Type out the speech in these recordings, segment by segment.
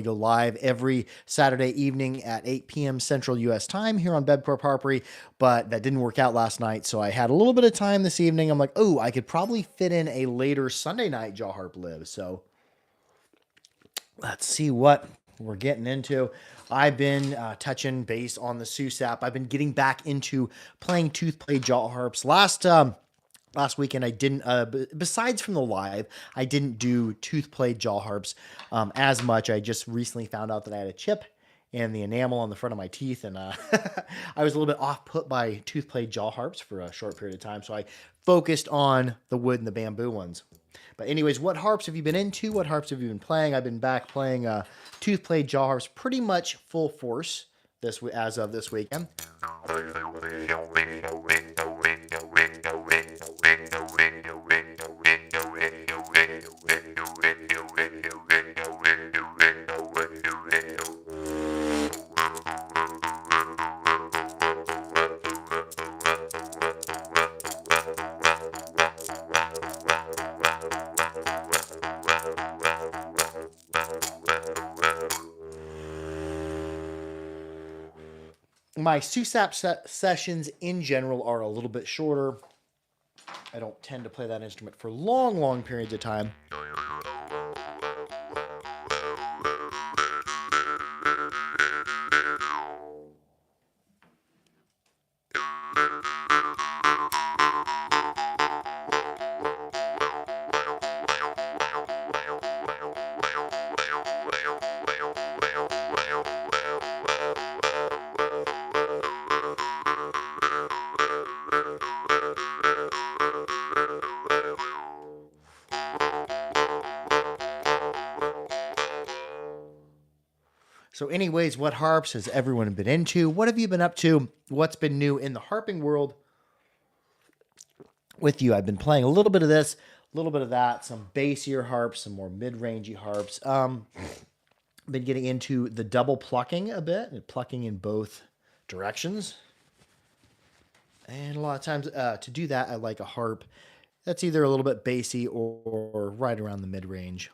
go live every Saturday evening at 8 p.m. Central U.S. time here on Bebcorp Harpery, but that didn't work out last night, so I had a little bit of time this evening. I'm like, oh, I could probably fit in a later Sunday night Jaw Harp Live, so let's see what we're getting into. I've been touching base on the SUSAP. I've been getting back into playing tooth play jaw harps. Last weekend I didn't besides from the live, I didn't do tooth play jaw harps as much. I just recently found out that I had a chip in the enamel on the front of my teeth, and I was a little bit off put by tooth play jaw harps for a short period of time, so I focused on the wood and the bamboo ones. But anyways, what harps have you been into? What harps have you been playing? I've been back playing tooth play jaw harps pretty much full force as of this weekend. My SUSAP sessions in general are a little bit shorter. I don't tend to play that instrument for long periods of time. So anyways, what harps has everyone been into? What have you been up to? What's been new in the harping world with you? I've been playing a little bit of this, a little bit of that, some bassier harps, some more mid-rangey harps. Been getting into the double plucking a bit, plucking in both directions. And a lot of times to do that, I like a harp that's either a little bit bassy or right around the mid-range.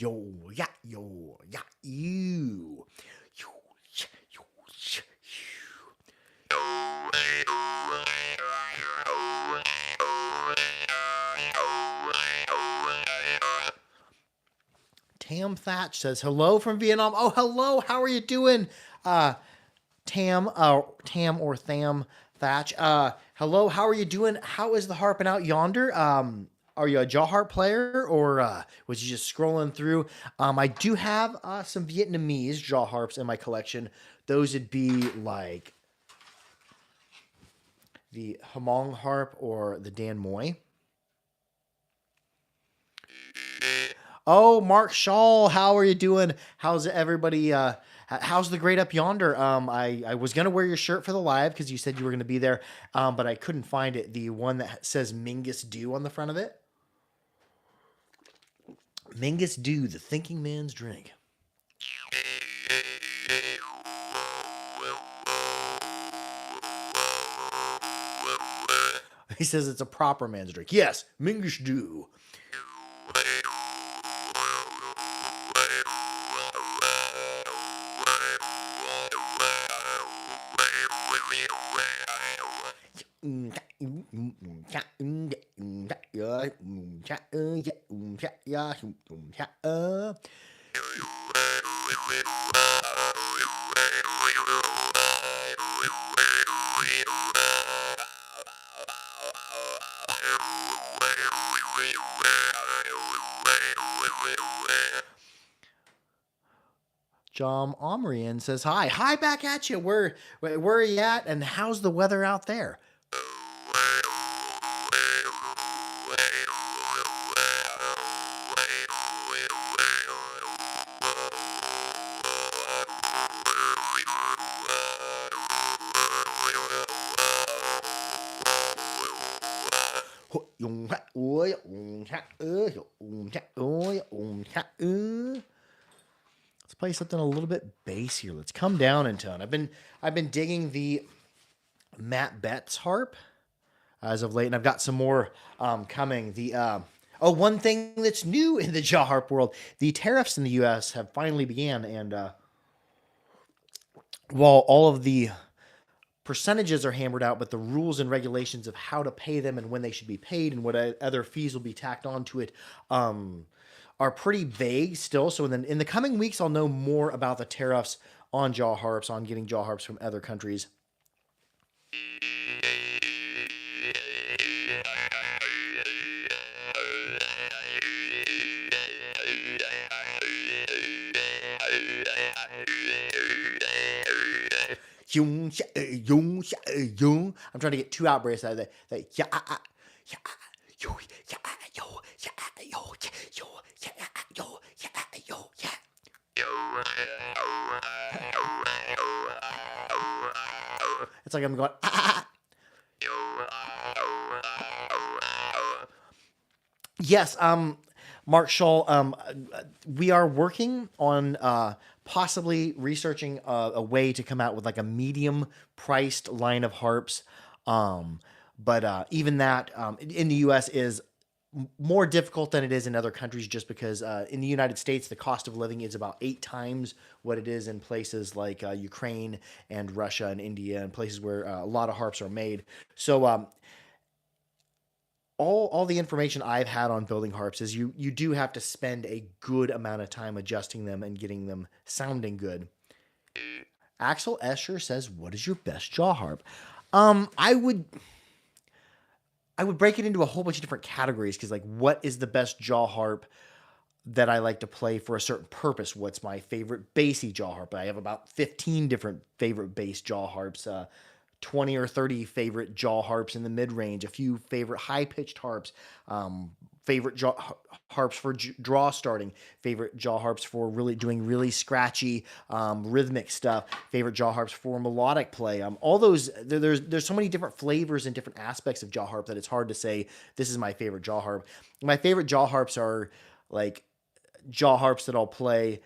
Yo, yeah, you. Tam Thatch says hello from Vietnam. Oh, hello. How are you doing? Tam or Tham Thatch. Hello. How are you doing? How is the harping out yonder? Are you a jaw harp player or was you just scrolling through? I do have some Vietnamese jaw harps in my collection. Those would be like the Hmong harp or the Dan Moy. Oh, Mark Shaw, how are you doing? How's everybody? How's the grade up yonder? I was gonna wear your shirt for the live because you said you were gonna be there, but I couldn't find it. The one that says Mingus Dew on the front of it. Mingus Dew, the thinking man's drink. He says it's a proper man's drink. Yes, Mingish do. John Omrian says hi. Hi back at you. Where are you at, and how's the weather out there? Let's play something a little bit bassier. Let's come down in tone. I've been digging the Matt Betts harp as of late, and I've got some more coming. One thing that's new in the jaw harp world: the tariffs in the U.S. have finally began, and while all of the percentages are hammered out, but the rules and regulations of how to pay them and when they should be paid and what other fees will be tacked onto it are pretty vague still. So in the coming weeks, I'll know more about the tariffs on jaw harps, on getting jaw harps from other countries. I'm trying to get two outbreaks out of that. It's like I'm going. Yes, Mark Scholl, we are working on possibly researching a way to come out with like a medium priced line of harps. But even that in the US is more difficult than it is in other countries just because in the United States, the cost of living is about 8 times what it is in places like Ukraine and Russia and India and places where a lot of harps are made. So all the information I've had on building harps is you do have to spend a good amount of time adjusting them and getting them sounding good. Axel Escher says, "What is your best jaw harp?" I would break it into a whole bunch of different categories because like what is the best jaw harp that I like to play for a certain purpose? What's my favorite bassy jaw harp? I have about 15 different favorite bass jaw harps. 20 or 30 favorite jaw harps in the mid-range, a few favorite high-pitched harps, favorite harps for draw starting, favorite jaw harps for really doing really scratchy rhythmic stuff, favorite jaw harps for melodic play. All those, there's so many different flavors and different aspects of jaw harp that it's hard to say this is my favorite jaw harp. My favorite jaw harps are like jaw harps that I'll play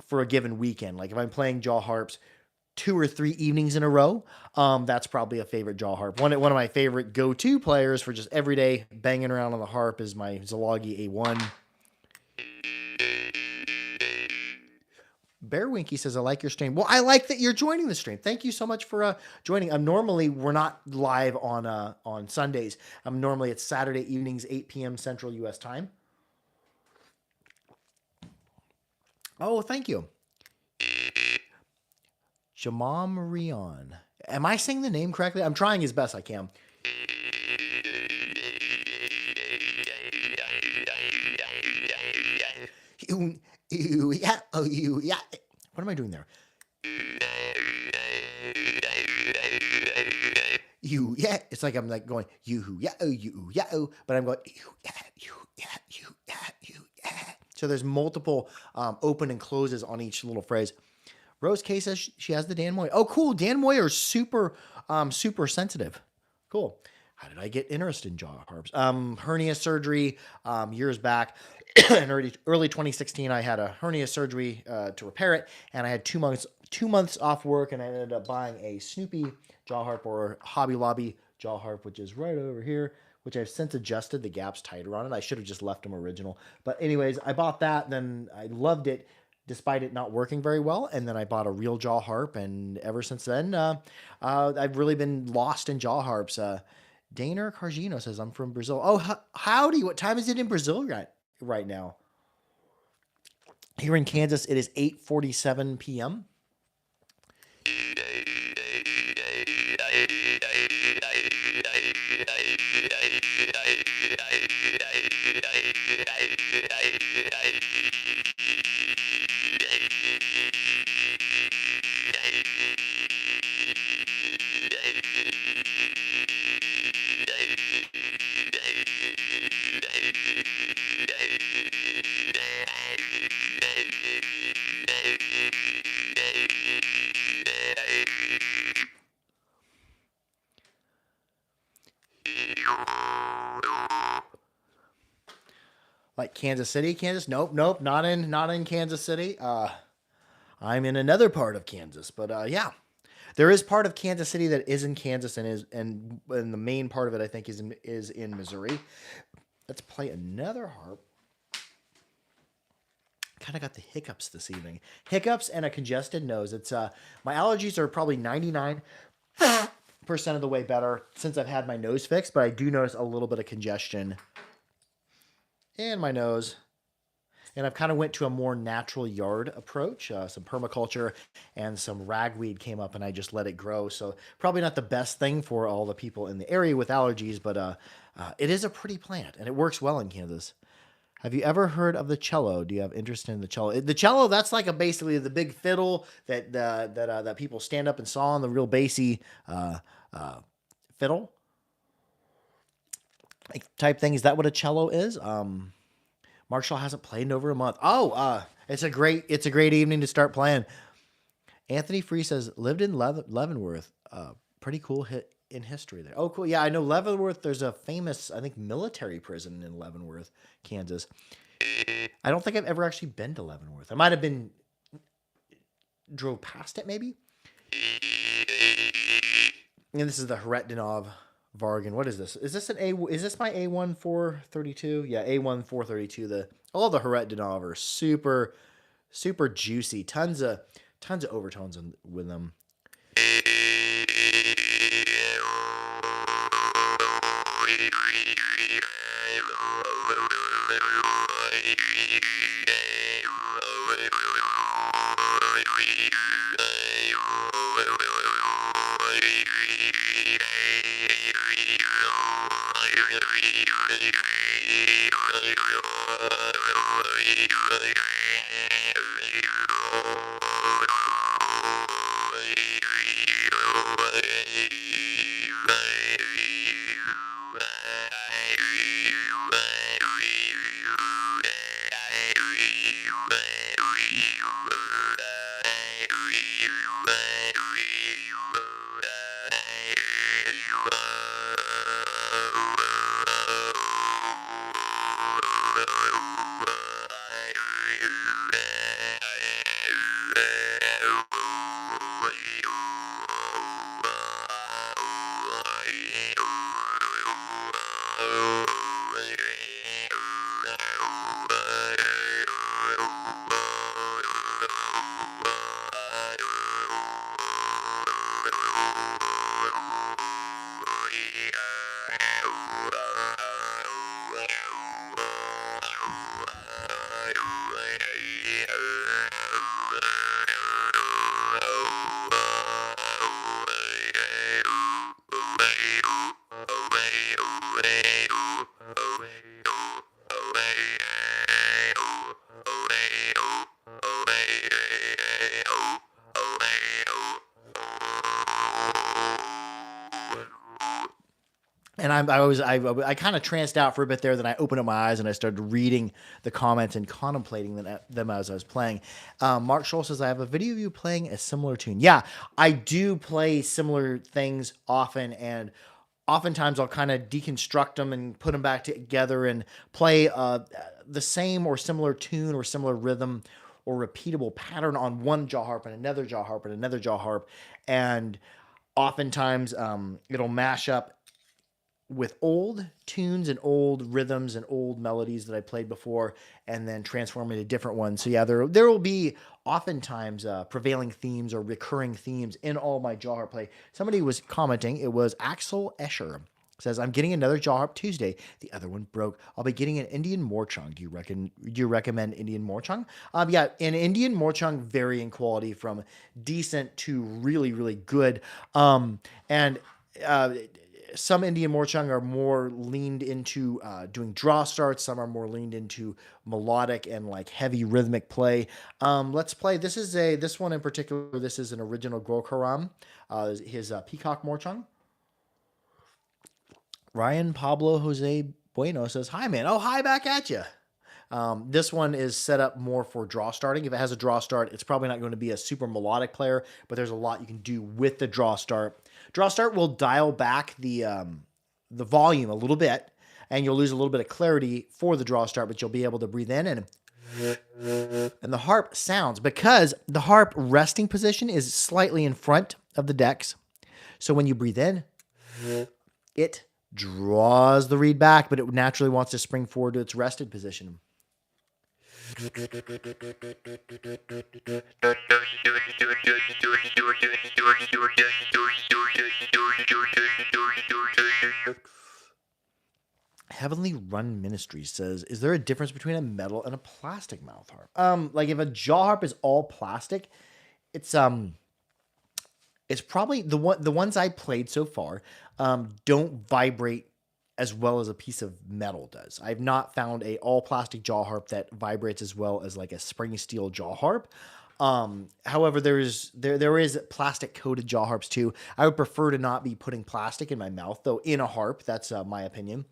for a given weekend. Like if I'm playing jaw harps 2 or 3 evenings in a row, that's probably a favorite jaw harp. One of my favorite go-to players for just everyday banging around on the harp is my Zalogi A1. Bearwinky says, "I like your stream." Well, I like that you're joining the stream. Thank you so much for joining. Normally we're not live on Sundays. Normally it's Saturday evenings, 8 p.m. Central U.S. time. Oh, thank you. Jamam Rion. Am I saying the name correctly? I'm trying as best I can. What am I doing there? It's like I'm like going but I'm going So there's multiple open and closes on each little phrase. Rose K says she has the Dan Moy. Oh, cool. Dan Moy are super sensitive. Cool. How did I get interested in jaw harps? Hernia surgery years back. In early 2016, I had a hernia surgery to repair it, and I had 2 months off work, and I ended up buying a Snoopy jaw harp or Hobby Lobby jaw harp, which is right over here, which I've since adjusted the gaps tighter on it. I should have just left them original. But anyways, I bought that, then I loved it despite it not working very well. And then I bought a real jaw harp, and ever since then, I've really been lost in jaw harps. Daner Cargino says, I'm from Brazil. Oh, howdy. What time is it in Brazil right now? Here in Kansas, it is 8:47 p.m. Like Kansas City, Kansas? Nope, not in Kansas City. I'm in another part of Kansas, but yeah, there is part of Kansas City that is in Kansas and the main part of it I think is in Missouri. Let's play another harp. Kind of got the hiccups this evening. Hiccups and a congested nose. It's my allergies are probably 99% of the way better since I've had my nose fixed, but I do notice a little bit of congestion in my nose. And I've kind of went to a more natural yard approach. Some permaculture and some ragweed came up, and I just let it grow. So probably not the best thing for all the people in the area with allergies, but it is a pretty plant, and it works well in Kansas. Have you ever heard of the cello? Do you have interest in the cello? The cello, that's like basically the big fiddle that people stand up and saw on the real bassy fiddle type thing. Is that what a cello is? Marshall hasn't played in over a month. Oh, it's a great evening to start playing. Anthony Free says lived in Leavenworth. Pretty cool hit in history there. Oh, cool. Yeah, I know Leavenworth. There's a famous, I think, military prison in Leavenworth, Kansas. I don't think I've ever actually been to Leavenworth. I might have drove past it maybe. And this is the Haretdinov Vargan. What is this? Is this Is this my A1 432? Yeah, A1 432. All the Haretdinov are super, super juicy. Tons of overtones with them. And I kind of tranced out for a bit there. Then I opened up my eyes and I started reading the comments and contemplating them as I was playing. Mark Scholl says, I have a video of you playing a similar tune. Yeah, I do play similar things often, and oftentimes I'll kind of deconstruct them and put them back together and play the same or similar tune or similar rhythm or repeatable pattern on one jaw harp and another jaw harp and another jaw harp. And oftentimes it'll mash up with old tunes and old rhythms and old melodies that I played before, and then transform into different ones. So yeah, there will be oftentimes prevailing themes or recurring themes in all my jaw harp play. Somebody was commenting. It was Axel Escher. Says, I'm getting another jaw harp Tuesday. The other one broke. I'll be getting an Indian Morchung. Do you recommend Indian Morchung? Yeah, an Indian Morchung vary in quality from decent to really, really good. And uh, some Indian Morchung are more leaned into doing draw starts. Some are more leaned into melodic and like heavy rhythmic play. Let's play. This one in particular. This is an original Gokharam. His Peacock Morchung. Ryan Pablo Jose Bueno says, hi, man. Oh, hi back at you. This one is set up more for draw starting. If it has a draw start, it's probably not going to be a super melodic player, but there's a lot you can do with the draw start. Draw start will dial back the volume a little bit, and you'll lose a little bit of clarity for the draw start, but you'll be able to breathe in and the harp sounds, because the harp resting position is slightly in front of the decks. So when you breathe in, it draws the reed back, but it naturally wants to spring forward to its rested position. Heavenly Run Ministry says, is there a difference between a metal and a plastic mouth harp? Like if a jaw harp is all plastic, it's probably the ones I played so far don't vibrate as well as a piece of metal does. I've not found a all plastic jaw harp that vibrates as well as like a spring steel jaw harp. However, there is plastic coated jaw harps too. I would prefer to not be putting plastic in my mouth though in a harp. That's my opinion.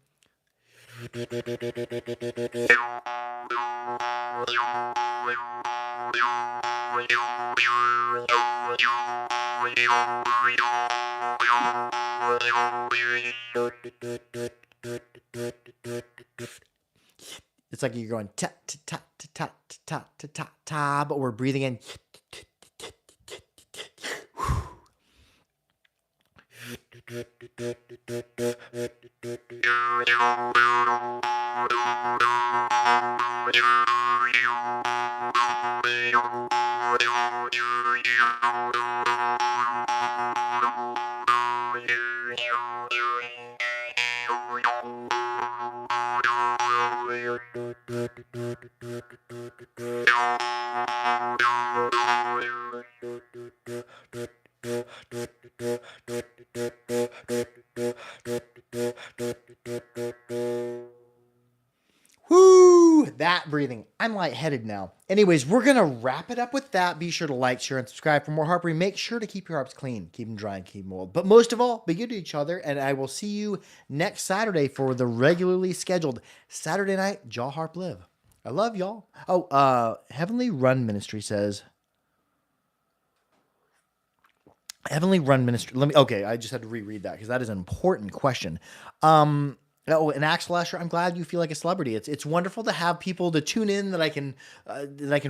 It's like you're going ta ta ta ta ta ta ta ta ta, but we're breathing in. Whoo! That breathing. I'm lightheaded now. Anyways, we're going to wrap it up with that. Be sure to like, share, and subscribe for more harpery. Make sure to keep your harps clean. Keep them dry and keep them oiled. But most of all, be good to each other. And I will see you next Saturday for the regularly scheduled Saturday Night Jaw Harp Live. I love y'all. Oh, Heavenly Run Ministry says... Heavenly Run Ministry. Okay, I just had to reread that because that is an important question. Oh, and Axel Escher, I'm glad you feel like a celebrity. It's wonderful to have people to tune in that I can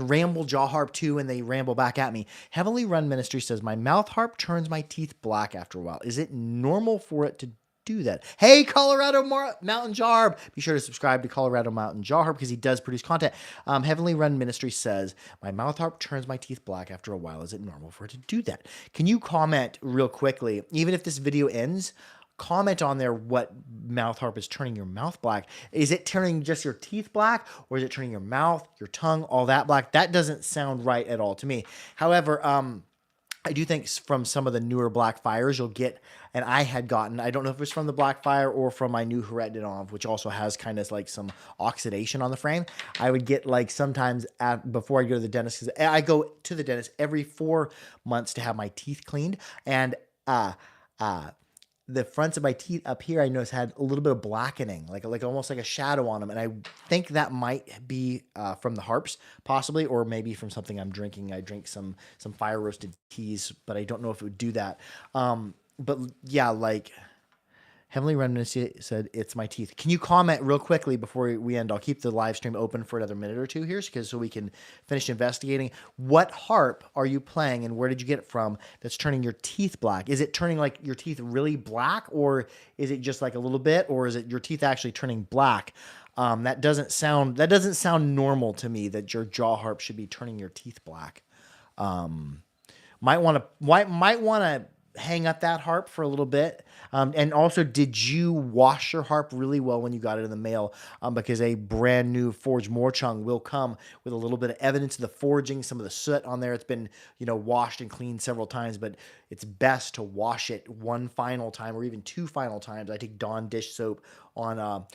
ramble jaw harp to, and they ramble back at me. Heavenly Run Ministry says, my mouth harp turns my teeth black after a while. Is it normal for it to do that? Hey, Colorado Mountain Jaw Harp. Be sure to subscribe to Colorado Mountain Jaw Harp because he does produce content. Heavenly Run Ministry says, my mouth harp turns my teeth black after a while. Is it normal for it to do that? Can you comment real quickly, even if this video ends? Comment on there what mouth harp is turning your mouth black. Is it turning just your teeth black, or is it turning your mouth, your tongue, all that black? That doesn't sound right at all to me. However, I do think from some of the newer Blackfires you'll get, and I had gotten, I don't know if it's from the Blackfire or from my new Harette Dinov, which also has kind of like some oxidation on the frame. I would get like sometimes before I go to the dentist, because I go to the dentist every 4 months to have my teeth cleaned, and the fronts of my teeth up here, I noticed had a little bit of blackening, like almost like a shadow on them. And I think that might be from the harps, possibly, or maybe from something I'm drinking. I drink some fire roasted teas, but I don't know if it would do that. But yeah, like Heavenly Remnant said, "It's my teeth." Can you comment real quickly before we end? I'll keep the live stream open for another minute or two here, because so we can finish investigating. What harp are you playing, and where did you get it from? That's turning your teeth black. Is it turning like your teeth really black, or is it just like a little bit, or is it your teeth actually turning black? That doesn't sound normal to me. That your jaw harp should be turning your teeth black. Might want to hang up that harp for a little bit. And also, did you wash your harp really well when you got it in the mail? Because a brand new forged Morchung will come with a little bit of evidence of the forging, some of the soot on there. It's been, washed and cleaned several times, but it's best to wash it one final time or even two final times. I take Dawn dish soap on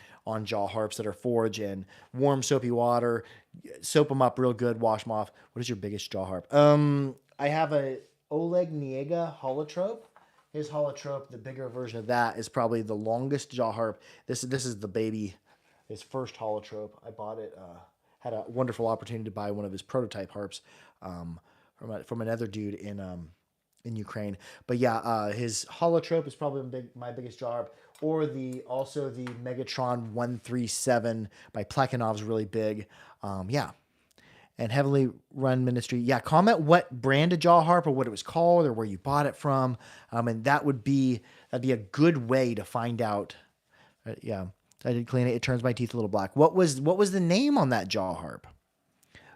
jaw harps that are forged and warm soapy water, soap them up real good, wash them off. What is your biggest jaw harp? I have a Oleg Niega holotrope. His holotrope, the bigger version of that, is probably the longest jaw harp. This is the baby, his first holotrope. I bought it. Had a wonderful opportunity to buy one of his prototype harps from another dude in Ukraine. But yeah, his holotrope is probably my biggest jaw harp. Or also the Megatron 137 by Plekhanov's really big. Yeah. And Heavily Run Ministry. Yeah, comment what brand of jaw harp or what it was called or where you bought it from. And that'd be a good way to find out. Yeah, I did clean it. It turns my teeth a little black. What was the name on that jaw harp?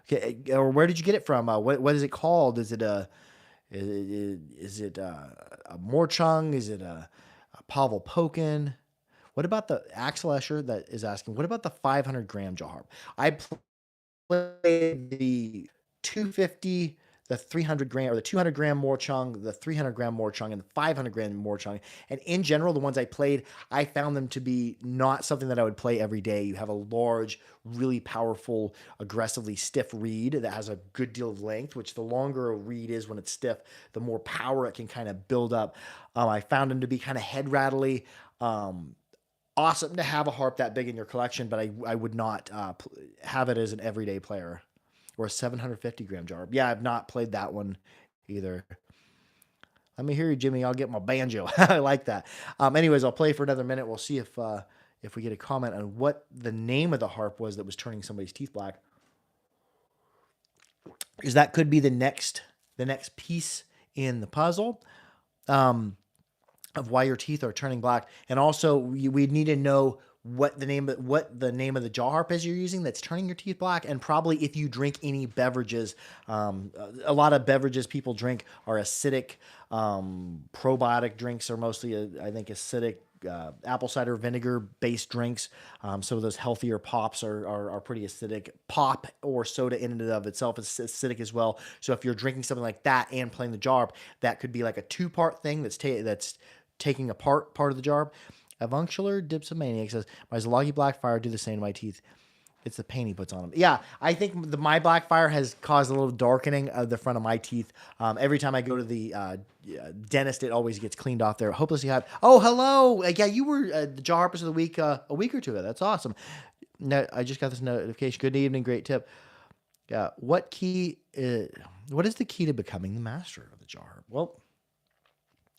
Okay, or where did you get it from? What is it called? Is it a Morchung? Is it a Pavel Pokin? What about the Axel Escher that is asking? What about the 500-gram jaw harp? I played the 250, the 300-gram, or the 200-gram Morchung, the 300-gram Morchung, and the 500-gram Morchung. And in general, the ones I played, I found them to be not something that I would play every day. You have a large, really powerful, aggressively stiff reed that has a good deal of length, which the longer a reed is when it's stiff, the more power it can kind of build up. I found them to be kind of head rattly. Awesome to have a harp that big in your collection, but I would not have it as an everyday player. Or a 750-gram jar. Yeah, I've not played that one either. Let me hear you, Jimmy. I'll get my banjo. I like that. Anyways, I'll play for another minute. We'll see if we get a comment on what the name of the harp was that was turning somebody's teeth black. Because that could be the next piece in the puzzle. Of why your teeth are turning black, and also we'd need to know what the name of the jaw harp is you're using that's turning your teeth black, and probably if you drink any beverages. A lot of beverages people drink are acidic. Probiotic drinks are mostly, I think, acidic. Apple cider vinegar based drinks. Some of those healthier pops are pretty acidic. Pop or soda in and of itself is acidic as well. So if you're drinking something like that and playing the jar, that could be like a two-part thing that's taking apart part of the jar. Avuncular Dipsomaniac says, my Zalagi Blackfire do the same to my teeth. It's the paint he puts on them. Yeah, I think my Blackfire has caused a little darkening of the front of my teeth. Every time I go to the dentist, it always gets cleaned off there. Hopelessly hot. Oh, hello. Yeah, you were the jaw harpist of the week a week or two ago. That's awesome. No, I just got this notification. Good evening. Great tip. Yeah. What is the key to becoming the master of the jaw harp? Well,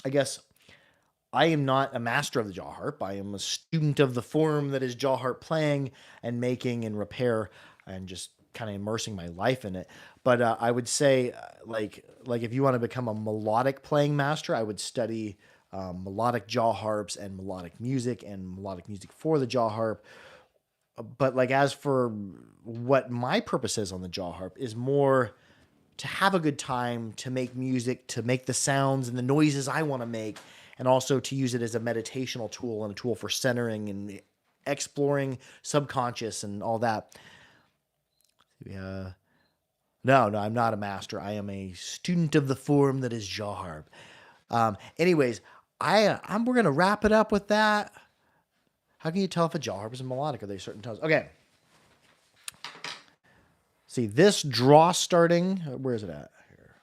I guess I am not a master of the jaw harp. I am a student of the form that is jaw harp playing and making and repair, and just kind of immersing my life in it. But I would say, like if you want to become a melodic playing master, I would study melodic jaw harps and melodic music for the jaw harp. But like, as for what my purpose is on the jaw harp, is more to have a good time, to make music, to make the sounds and the noises I want to make, and also to use it as a meditational tool and a tool for centering and exploring subconscious and all that. Yeah. No, I'm not a master. I am a student of the form that is jaw harp. Anyways, we're gonna wrap it up with that. How can you tell if a jaw harp is a melodic? Are they certain tones? Okay. See, this draw starting, where is it at? Here.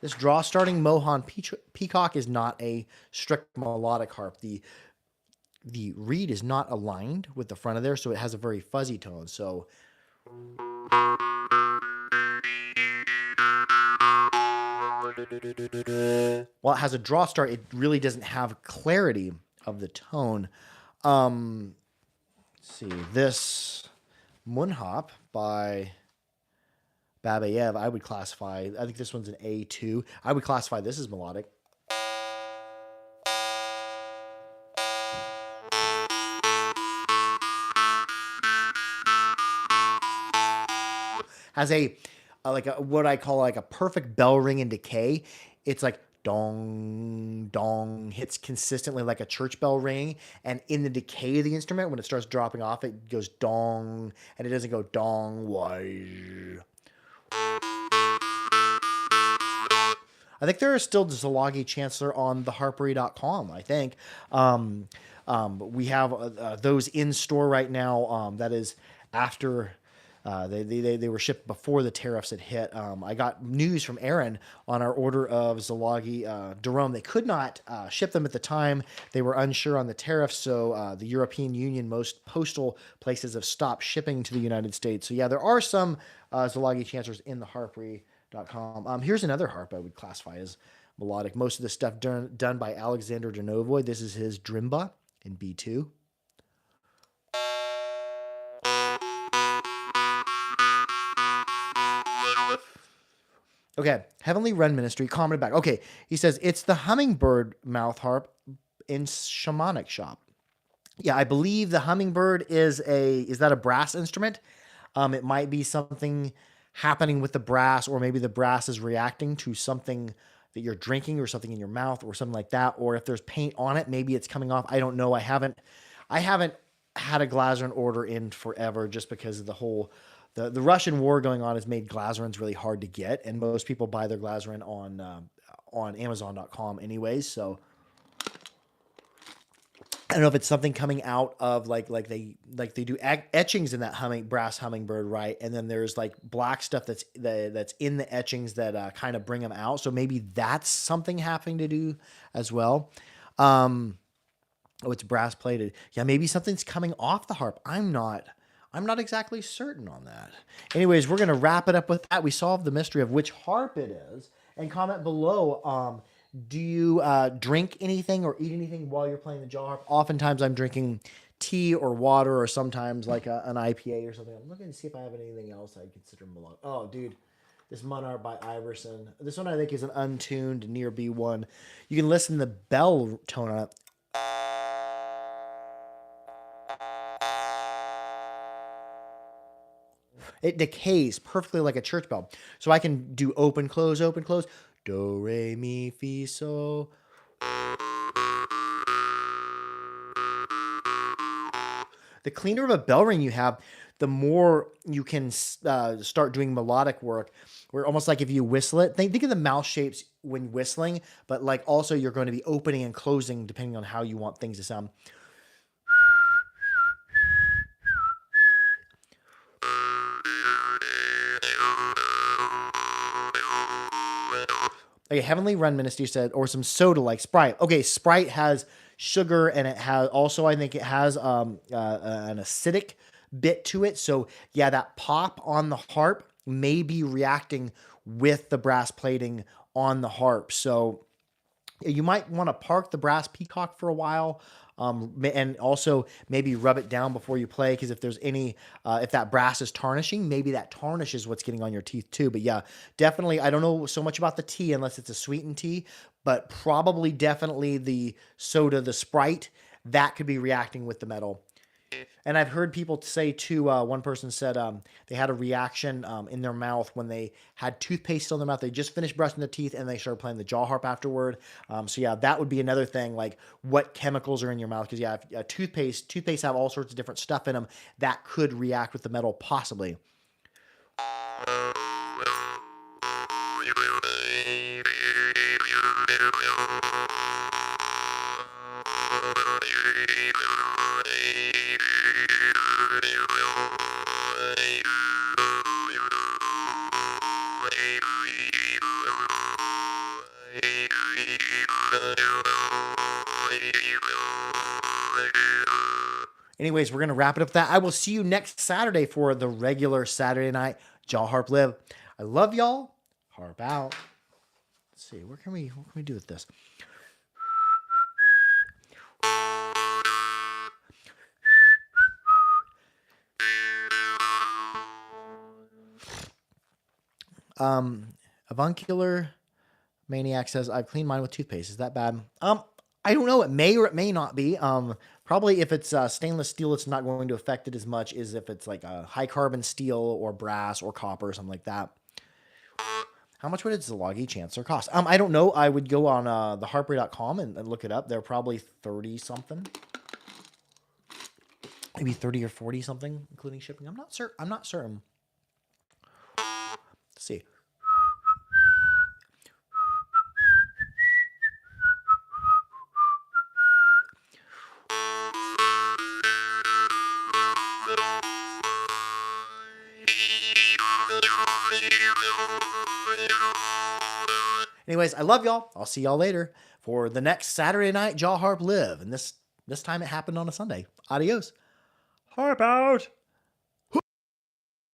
This draw starting Mohan Peacock is not a strict melodic harp. The reed is not aligned with the front of there, so it has a very fuzzy tone. So while it has a draw start, it really doesn't have clarity of the tone. Let's see, this Munhop by Babayev, I would classify, I think this one's an A2. I would classify this as melodic. Has a like a what I call like a perfect bell ring and decay. It's like dong dong, hits consistently like a church bell ring, and in the decay of the instrument, when it starts dropping off, it goes dong, and it doesn't go dong why. I think there are still Zalagi Chancellor on theharpery.com, I think. We have those in store right now. That is after they were shipped before the tariffs had hit. I got news from Aaron on our order of Zalagi Jerome. They could not ship them at the time. They were unsure on the tariffs, so the European Union, most postal places have stopped shipping to the United States. So yeah, there are some Zalagi Chancellors in the Harpery.com. Here's another harp I would classify as melodic. Most of the stuff done by Alexander Denovoy. This is his Drimba in B2. Okay, Heavenly Wren Ministry commented back. Okay, he says it's the hummingbird mouth harp in shamanic shop. Yeah, I believe the hummingbird is that a brass instrument? It might be something happening with the brass, or maybe the brass is reacting to something that you're drinking or something in your mouth or something like that. Or if there's paint on it, maybe it's coming off. I don't know. I haven't had a Glazerin order in forever, just because of the whole the Russian war going on has made Glazerins really hard to get, and most people buy their Glazerin on Amazon.com anyways. So I don't know if it's something coming out of like they do etchings in that brass hummingbird, right? And then there's like black stuff that's in the etchings that kind of bring them out. So maybe that's something having to do as well. Oh, it's brass plated. Yeah, maybe something's coming off the harp. I'm not exactly certain on that. Anyways, we're gonna wrap it up with that. We solved the mystery of which harp it is. And comment below. Do you drink anything or eat anything while you're playing the jaw harp? Oftentimes I'm drinking tea or water, or sometimes like an IPA or something. I'm looking to see if I have anything else I'd consider melodic. Oh, dude, this Monarch by Iverson. This one I think is an untuned near B1. You can listen to the bell tone on it. It decays perfectly like a church bell. So I can do open, close, do, re, mi, fi, so. The cleaner of a bell ring you have, the more you can start doing melodic work, where almost like if you whistle it, think of the mouth shapes when whistling, but like also you're going to be opening and closing depending on how you want things to sound. Okay, Heavenly Wren Ministry said, or some soda like Sprite. Okay, Sprite has sugar, and it has also, I think it has an acidic bit to it. So yeah, that pop on the harp may be reacting with the brass plating on the harp. So you might want to park the brass peacock for a while. And also maybe rub it down before you play, because if there's any, if that brass is tarnishing, maybe that tarnish is what's getting on your teeth too. But yeah, definitely, I don't know so much about the tea unless it's a sweetened tea, but probably definitely the soda, the Sprite, that could be reacting with the metal. And I've heard people say too, one person said they had a reaction in their mouth when they had toothpaste still in their mouth. They just finished brushing their teeth and they started playing the jaw harp afterward. So yeah, that would be another thing, like what chemicals are in your mouth. Because yeah, if, toothpaste have all sorts of different stuff in them that could react with the metal possibly. Anyways, we're going to wrap it up with that. I will see you next Saturday for the regular Saturday night Jaw Harp Live. I love y'all. Harp out. Let's see, what can we do with this? Avuncular Maniac says, I've cleaned mine with toothpaste. Is that bad? I don't know. It may or it may not be. Probably if it's stainless steel, it's not going to affect it as much as if it's like a high carbon steel or brass or copper or something like that. How much would a Zilagi Chancellor cost? I don't know. I would go on the harper.com and look it up. They're probably 30 something. Maybe 30 or 40 something, including shipping. I'm not certain. Let's see. Anyways, I love y'all. I'll see y'all later for the next Saturday night Jaw Harp Live. And this time it happened on a Sunday. Adios. Harp out.